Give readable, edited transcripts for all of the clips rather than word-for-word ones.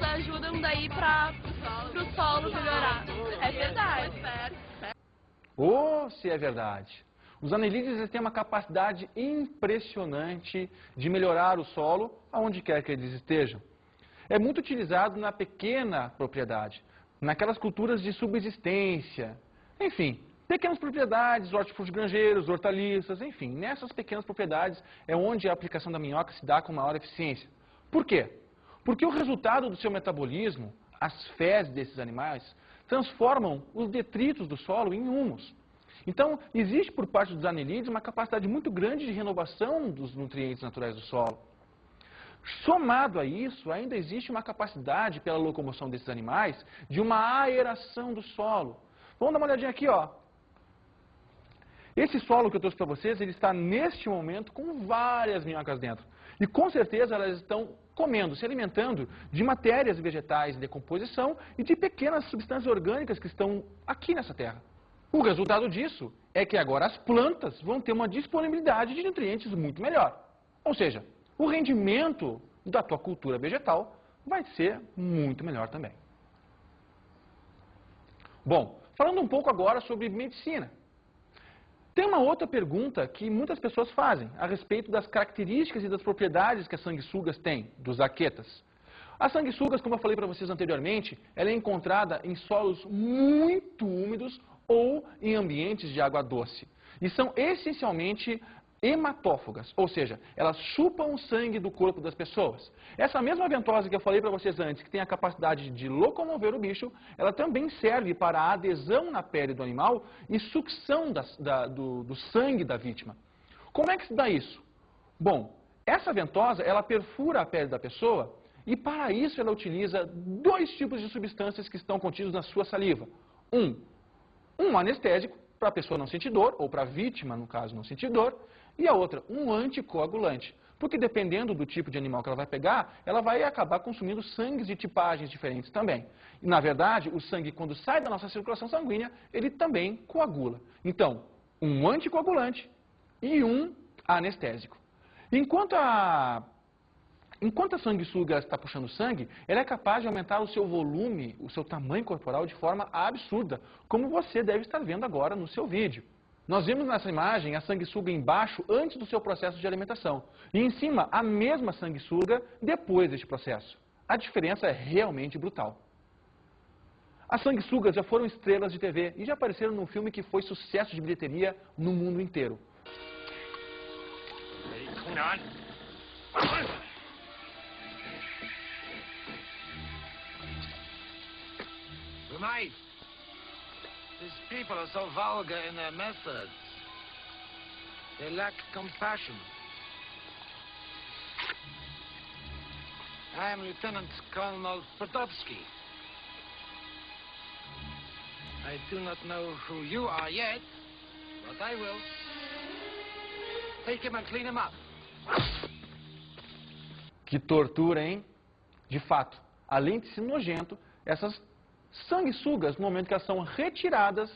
eles ajudam daí para o solo melhorar. É verdade. Oh, se é verdade. Os anelídeos têm uma capacidade impressionante de melhorar o solo aonde quer que eles estejam. É muito utilizado na pequena propriedade, naquelas culturas de subsistência, enfim, pequenas propriedades, hortifruti granjeiros, hortaliças, enfim, nessas pequenas propriedades é onde a aplicação da minhoca se dá com maior eficiência. Por quê? Porque o resultado do seu metabolismo, as fezes desses animais, transformam os detritos do solo em humus. Então, existe por parte dos anelídeos uma capacidade muito grande de renovação dos nutrientes naturais do solo. Somado a isso, ainda existe uma capacidade pela locomoção desses animais de uma aeração do solo. Vamos dar uma olhadinha aqui, ó. Esse solo que eu trouxe para vocês, ele está neste momento com várias minhocas dentro. E com certeza elas estão comendo, se alimentando de matérias vegetais em decomposição e de pequenas substâncias orgânicas que estão aqui nessa terra. O resultado disso é que agora as plantas vão ter uma disponibilidade de nutrientes muito melhor. Ou seja, o rendimento da tua cultura vegetal vai ser muito melhor também. Bom, falando um pouco agora sobre medicina. Tem uma outra pergunta que muitas pessoas fazem a respeito das características e das propriedades que as sanguessugas têm, dos arquetas. As sanguessugas, como eu falei para vocês anteriormente, ela é encontrada em solos muito úmidos ou em ambientes de água doce. E são essencialmente hematófagas, ou seja, elas chupam o sangue do corpo das pessoas. Essa mesma ventosa que eu falei para vocês antes, que tem a capacidade de locomover o bicho, ela também serve para a adesão na pele do animal e sucção do sangue da vítima. Como é que se dá isso? Bom, essa ventosa, ela perfura a pele da pessoa e para isso ela utiliza dois tipos de substâncias que estão contidos na sua saliva. Um anestésico, para a pessoa não sentir dor, ou para a vítima, no caso, não sentir dor, e a outra, um anticoagulante. Porque dependendo do tipo de animal que ela vai pegar, ela vai acabar consumindo sangues de tipagens diferentes também. E, na verdade, o sangue, quando sai da nossa circulação sanguínea, ele também coagula. Então, um anticoagulante e um anestésico. Enquanto a sanguessuga está puxando sangue, ela é capaz de aumentar o seu volume, o seu tamanho corporal de forma absurda, como você deve estar vendo agora no seu vídeo. Nós vimos nessa imagem a sanguessuga embaixo antes do seu processo de alimentação e em cima a mesma sanguessuga depois deste processo. A diferença é realmente brutal. As sanguessugas já foram estrelas de TV e já apareceram num filme que foi sucesso de bilheteria no mundo inteiro. Tonight, these people are so vulgar in their methods. They lack compassion. I am Lieutenant Colonel Podolsky. I do not know who you are yet, but I will. Take him and clean him up. Que tortura, hein? De fato, além de ser nojento, essas sanguessugas, no momento que elas são retiradas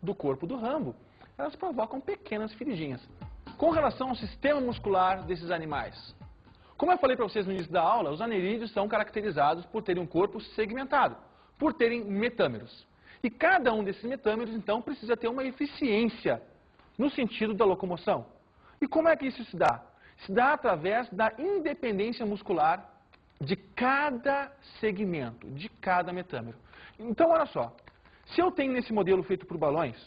do corpo do Rambo, elas provocam pequenas feridinhas. Com relação ao sistema muscular desses animais. Como eu falei para vocês no início da aula, os anelídeos são caracterizados por terem um corpo segmentado, por terem metâmeros. E cada um desses metâmeros, então, precisa ter uma eficiência no sentido da locomoção. E como é que isso se dá? Se dá através da independência muscular de cada segmento, de cada metâmero. Então, olha só, se eu tenho nesse modelo feito por balões,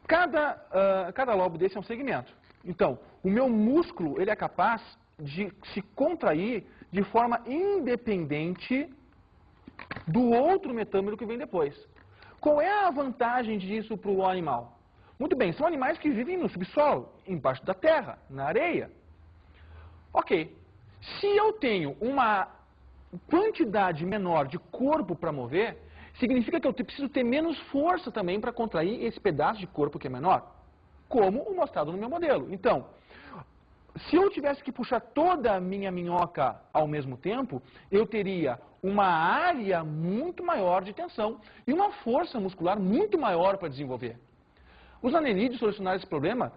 cada lobo desse é um segmento. Então, o meu músculo ele é capaz de se contrair de forma independente do outro metâmero que vem depois. Qual é a vantagem disso para o animal? Muito bem, são animais que vivem no subsolo, embaixo da terra, na areia. Ok. Se eu tenho uma quantidade menor de corpo para mover, significa que eu preciso ter menos força também para contrair esse pedaço de corpo que é menor, como o mostrado no meu modelo. Então, se eu tivesse que puxar toda a minha minhoca ao mesmo tempo, eu teria uma área muito maior de tensão e uma força muscular muito maior para desenvolver. Os anelídeos solucionaram esse problema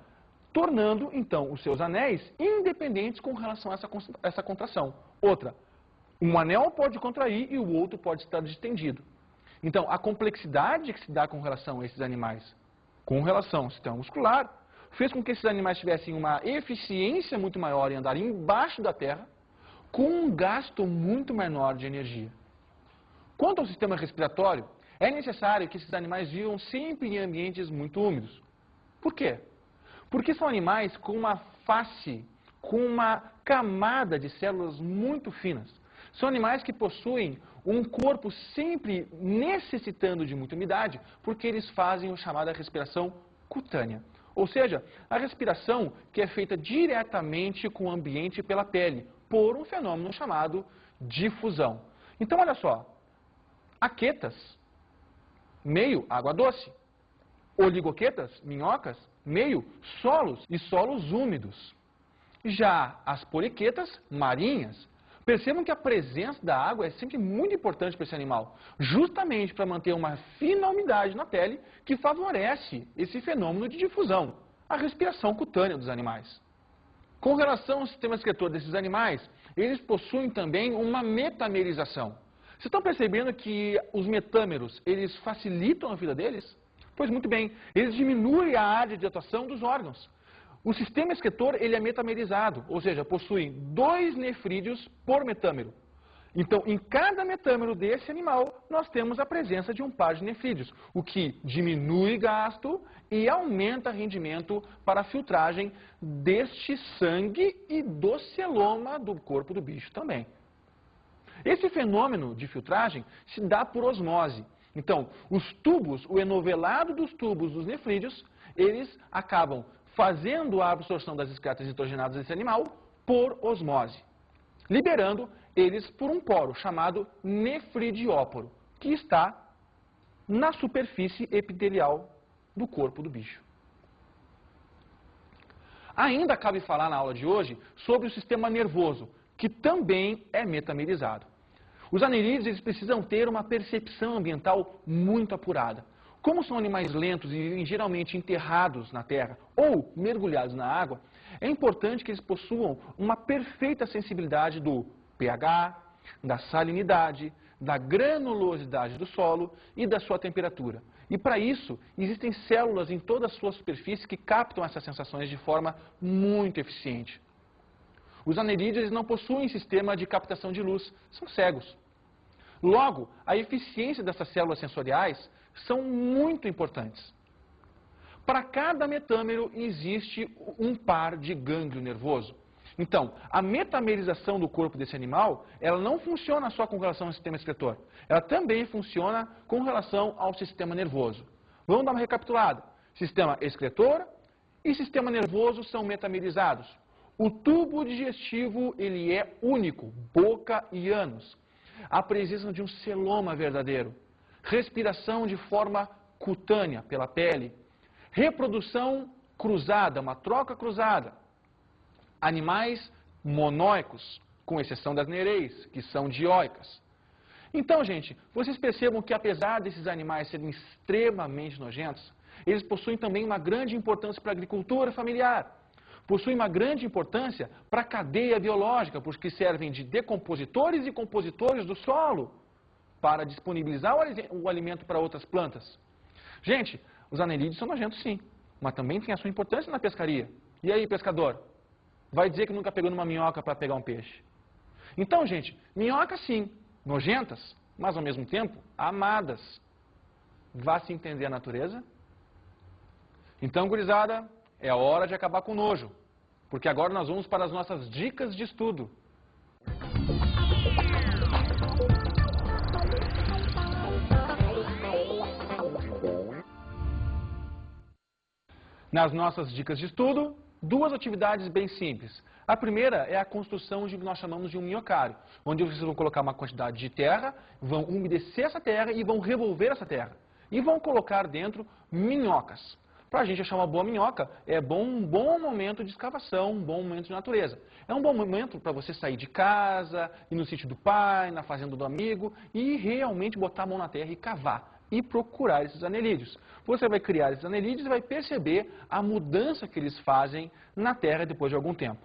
tornando, então, os seus anéis independentes com relação a essa contração. Outra, Um anel pode contrair e o outro pode estar distendido. Então, a complexidade que se dá com relação a esses animais, com relação ao sistema muscular, fez com que esses animais tivessem uma eficiência muito maior em andar embaixo da terra, com um gasto muito menor de energia. Quanto ao sistema respiratório, é necessário que esses animais vivam sempre em ambientes muito úmidos. Por quê? Porque são animais com uma face, com uma camada de células muito finas. São animais que possuem um corpo sempre necessitando de muita umidade, porque eles fazem a chamada respiração cutânea. Ou seja, a respiração que é feita diretamente com o ambiente pela pele, por um fenômeno chamado difusão. Então, olha só, aquetas, meio água doce, oligoquetas, minhocas, meio solos e solos úmidos. Já as poliquetas, marinhas, percebam que a presença da água é sempre muito importante para esse animal, justamente para manter uma fina umidade na pele que favorece esse fenômeno de difusão, a respiração cutânea dos animais. Com relação ao sistema excretor desses animais, eles possuem também uma metamerização. Vocês estão percebendo que os metâmeros, eles facilitam a vida deles? Pois muito bem, eles diminuem a área de atuação dos órgãos. O sistema excretor ele é metamerizado, ou seja, possui 2 nefrídeos por metâmero. Então, em cada metâmero desse animal, nós temos a presença de um par de nefrídeos, o que diminui gasto e aumenta rendimento para a filtragem deste sangue e do celoma do corpo do bicho também. Esse fenômeno de filtragem se dá por osmose. Então, os tubos, o enovelado dos tubos dos nefrídeos, eles acabam fazendo a absorção das excretas nitrogenadas desse animal por osmose, liberando eles por um poro chamado nefridióporo, que está na superfície epitelial do corpo do bicho. Ainda cabe falar na aula de hoje sobre o sistema nervoso, que também é metamerizado. Os anerídeos eles precisam ter uma percepção ambiental muito apurada. Como são animais lentos e vivem geralmente enterrados na terra ou mergulhados na água, é importante que eles possuam uma perfeita sensibilidade do pH, da salinidade, da granulosidade do solo e da sua temperatura. E para isso, existem células em toda a sua superfície que captam essas sensações de forma muito eficiente. Os anerídeos não possuem sistema de captação de luz, são cegos. Logo, a eficiência dessas células sensoriais são muito importantes. Para cada metâmero existe um par de gânglio nervoso. Então, a metamerização do corpo desse animal, ela não funciona só com relação ao sistema excretor. Ela também funciona com relação ao sistema nervoso. Vamos dar uma recapitulada. Sistema excretor e sistema nervoso são metamerizados. O tubo digestivo, ele é único, boca e ânus. A presença de um celoma verdadeiro. Respiração de forma cutânea, pela pele. Reprodução cruzada, uma troca cruzada. Animais monóicos, com exceção das nereias, que são dioicas. Então, gente, vocês percebam que apesar desses animais serem extremamente nojentos, eles possuem também uma grande importância para a agricultura familiar. Possuem uma grande importância para a cadeia biológica, porque servem de decompositores e compositores do solo para disponibilizar o alimento para outras plantas. Gente, os anerídeos são nojentos sim, mas também tem a sua importância na pescaria. E aí, pescador? Vai dizer que nunca pegou numa minhoca para pegar um peixe. Então, gente, minhocas sim, nojentas, mas ao mesmo tempo amadas. Vá se entender a natureza? Então, gurizada, é hora de acabar com o nojo, porque agora nós vamos para as nossas dicas de estudo. Nas nossas dicas de estudo, 2 atividades bem simples. A primeira é a construção de o que nós chamamos de um minhocário, onde vocês vão colocar uma quantidade de terra, vão umedecer essa terra e vão revolver essa terra. E vão colocar dentro minhocas. Para a gente achar uma boa minhoca, é um bom momento de escavação, um bom momento de natureza. É um bom momento para você sair de casa, ir no sítio do pai, na fazenda do amigo e realmente botar a mão na terra e cavar. E procurar esses anerídeos. Você vai criar esses anerídeos e vai perceber a mudança que eles fazem na terra depois de algum tempo.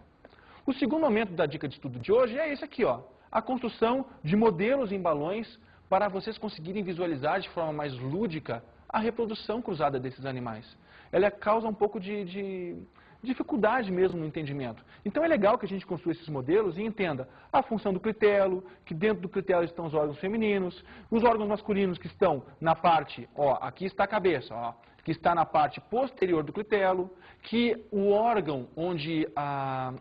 O segundo momento da dica de estudo de hoje é esse aqui, ó. a construção de modelos em balões para vocês conseguirem visualizar de forma mais lúdica a reprodução cruzada desses animais. Ela causa um pouco de dificuldade mesmo no entendimento. Então é legal que a gente construa esses modelos e entenda a função do clitelo, que dentro do clitelo estão os órgãos femininos, os órgãos masculinos que estão na parte, ó, aqui está a cabeça, ó, que está na parte posterior do clitelo, que o órgão onde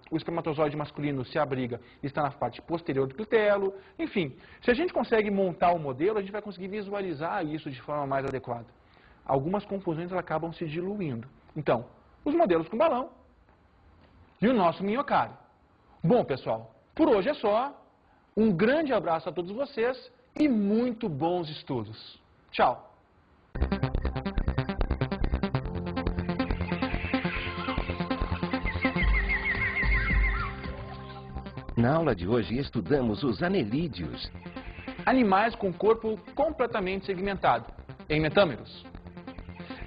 o espermatozoide masculino se abriga está na parte posterior do clitelo. Enfim, se a gente consegue montar o modelo, a gente vai conseguir visualizar isso de forma mais adequada. Algumas confusões acabam se diluindo. Então, os modelos com balão e o nosso minhocário. Bom, pessoal, por hoje é só. Um grande abraço a todos vocês e muito bons estudos. Tchau! Na aula de hoje estudamos os anelídeos. Animais com corpo completamente segmentado, em metâmeros.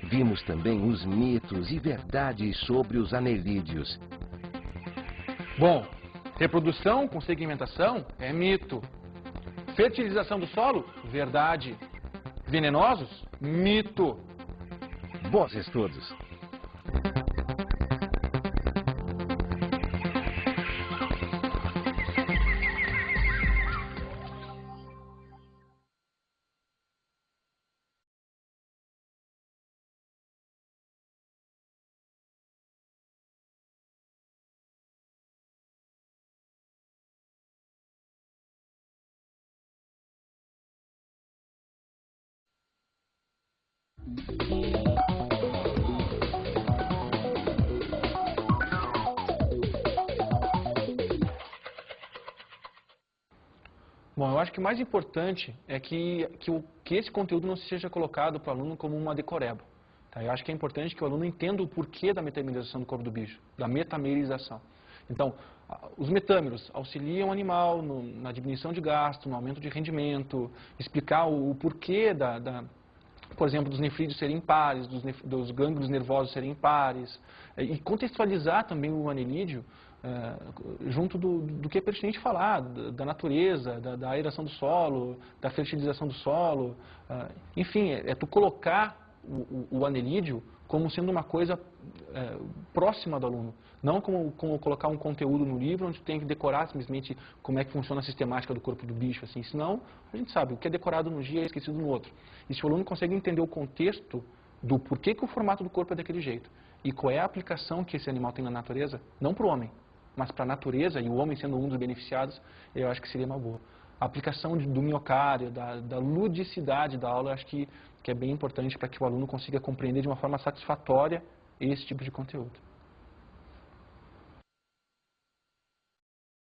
Vimos também os mitos e verdades sobre os anelídeos. Bom, reprodução com segmentação é mito. Fertilização do solo, verdade. Venenosos, mito. Bons estudos! Bom, eu acho que o mais importante é que esse conteúdo não seja colocado para o aluno como uma decoreba. Tá? Eu acho que é importante que o aluno entenda o porquê da metamerização do corpo do bicho, da metamerização. Então, os metâmeros auxiliam o animal na diminuição de gasto, no aumento de rendimento, explicar o porquê por exemplo, dos nefrídeos serem impares, dos gânglios nervosos serem impares, e contextualizar também o anelídeo junto do que é pertinente falar, da natureza, da aeração do solo, da fertilização do solo. Enfim, é tu colocar o anelídeo como sendo uma coisa próxima do aluno. Não como colocar um conteúdo no livro onde tu tem que decorar simplesmente como é que funciona a sistemática do corpo do bicho. Assim. Senão, a gente sabe, o que é decorado num dia é esquecido no outro. E se o aluno consegue entender o contexto do porquê que o formato do corpo é daquele jeito e qual é a aplicação que esse animal tem na natureza, não para o homem, mas para a natureza, e o homem sendo um dos beneficiados, eu acho que seria uma boa. A aplicação do minhocário, da ludicidade da aula, eu acho que é bem importante para que o aluno consiga compreender de uma forma satisfatória esse tipo de conteúdo.